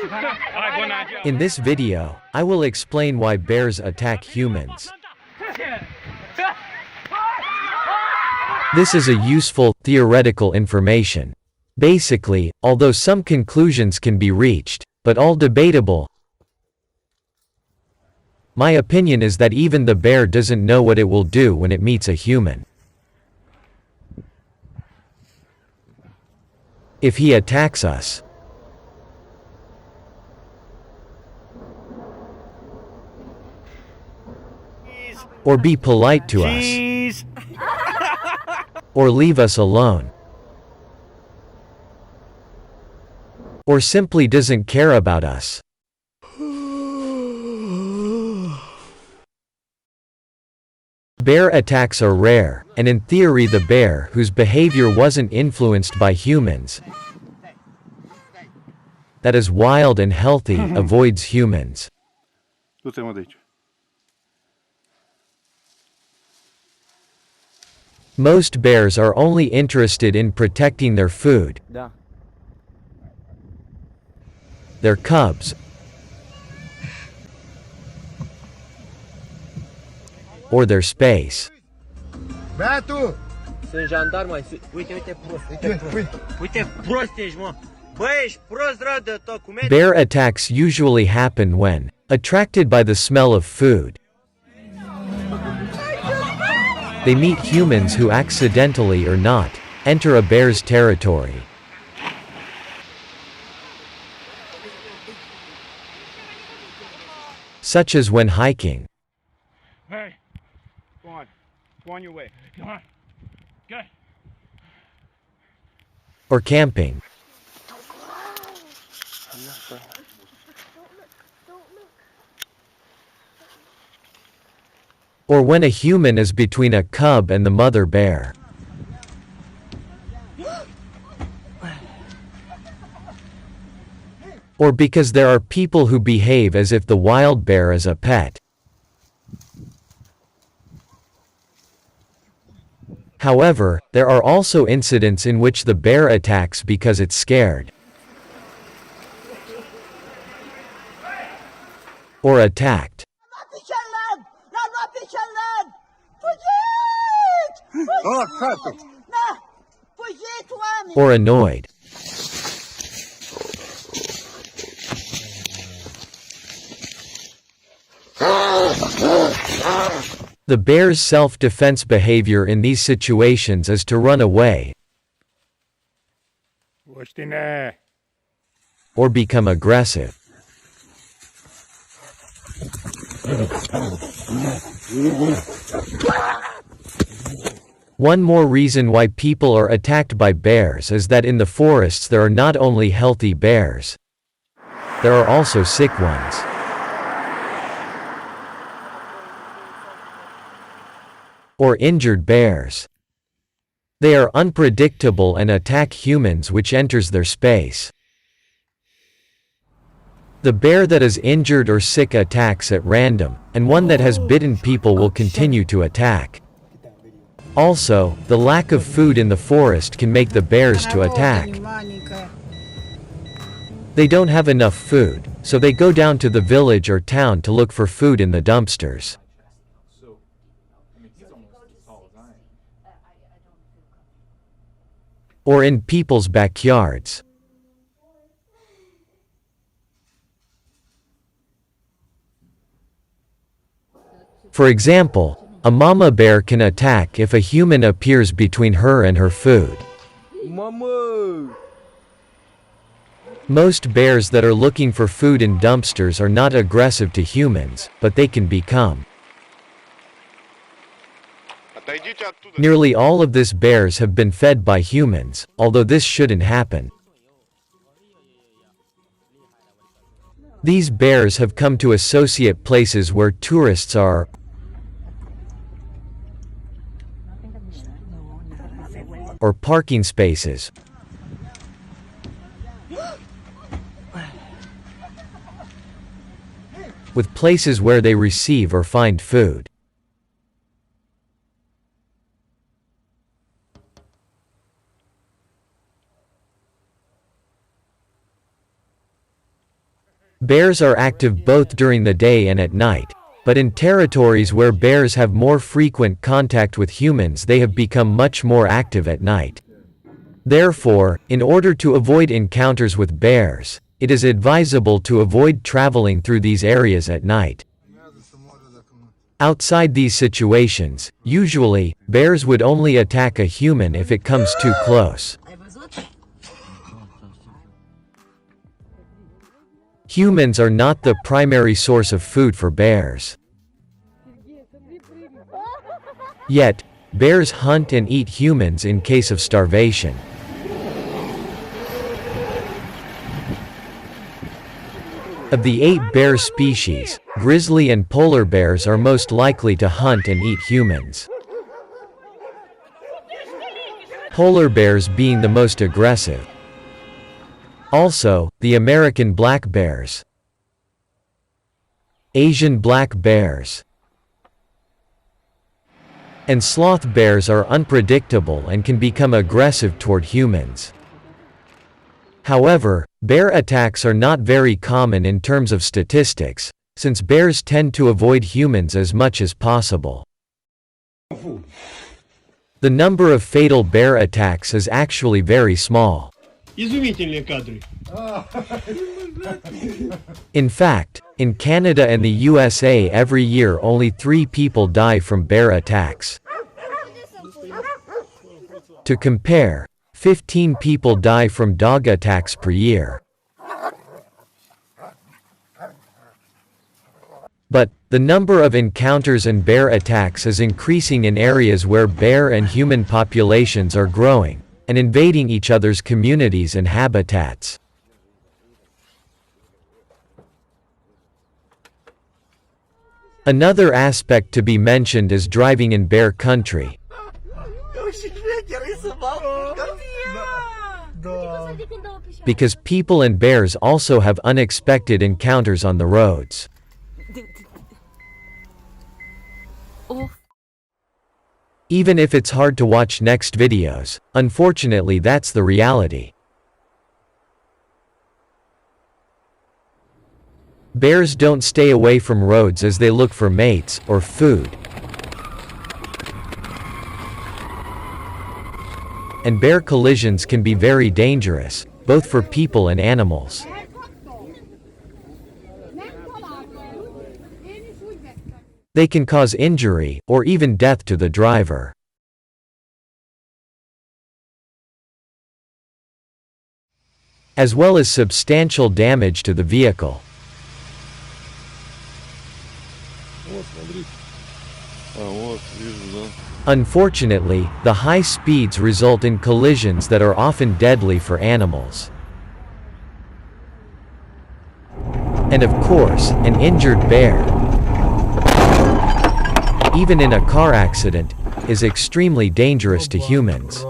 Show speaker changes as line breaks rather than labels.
In this video, I will explain why bears attack humans. This is a useful, theoretical information. Basically, although some conclusions can be reached, but all debatable, my opinion is that even the bear doesn't know what it will do when it meets a human. If he attacks us, or be polite to us, or leave us alone, or simply doesn't care about us. Bear attacks are rare, and in theory the bear whose behavior wasn't influenced by humans, that is wild and healthy, avoids humans. Most bears are only interested in protecting their food, their cubs, or their space.
Beto!
Sunt jandarm, mai sus. Uite prost. Uite prost ești, mă. Bă, ești prost rău de tot. Cum e?
Bear attacks usually happen when, attracted by the smell of food, they meet humans who accidentally or not enter a bear's territory. Such as when hiking.
Hey, go on. Go on your way. Come on. Go.
Or camping. Or when a human is between a cub and the mother bear. Or because there are people who behave as if the wild bear is a pet. However, there are also incidents in which the bear attacks because it's scared. Or attacked. Or annoyed. The bear's self-defense behavior in these situations is to run away or become aggressive. One more reason why people are attacked by bears is that in the forests there are not only healthy bears, there are also sick ones. Or injured bears. They are unpredictable and attack humans, which enters their space. The bear that is injured or sick attacks at random, and one that has bitten people will continue to attack. Also, the lack of food in the forest can make the bears to attack. They don't have enough food, so they go down to the village or town to look for food in the dumpsters. Or in people's backyards. For example, a mama bear can attack if a human appears between her and her food. Most bears that are looking for food in dumpsters are not aggressive to humans, but they can become. Nearly all of these bears have been fed by humans, although this shouldn't happen. These bears have come to associate places where tourists are, or parking spaces, with places where they receive or find food. Bears are active both during the day and at night, but in territories where bears have more frequent contact with humans, they have become much more active at night. Therefore, in order to avoid encounters with bears, it is advisable to avoid traveling through these areas at night. Outside these situations, usually, bears would only attack a human if it comes too close. Humans are not the primary source of food for bears. Yet, bears hunt and eat humans in case of starvation. Of the 8 bear species, grizzly and polar bears are most likely to hunt and eat humans. Polar bears being the most aggressive. Also, the American black bears, Asian black bears, and sloth bears are unpredictable and can become aggressive toward humans. However, bear attacks are not very common in terms of statistics, since bears tend to avoid humans as much as possible. The number of fatal bear attacks is actually very small.
Изумительные кадры.
In fact, in Canada and the USA every year only 3 people die from bear attacks. To compare, 15 people die from dog attacks per year. But, the number of encounters and bear attacks is increasing in areas where bear and human populations are growing, and invading each other's communities and habitats. Another aspect to be mentioned is driving in bear country. Because people and bears also have unexpected encounters on the roads. Even if it's hard to watch next videos, unfortunately that's the reality. Bears don't stay away from roads as they look for mates or food. And bear collisions can be very dangerous, both for people and animals. They can cause injury, or even death to the driver. As well as substantial damage to the vehicle. Unfortunately, the high speeds result in collisions that are often deadly for animals. And of course, an injured bear, even in a car accident, is extremely dangerous to humans.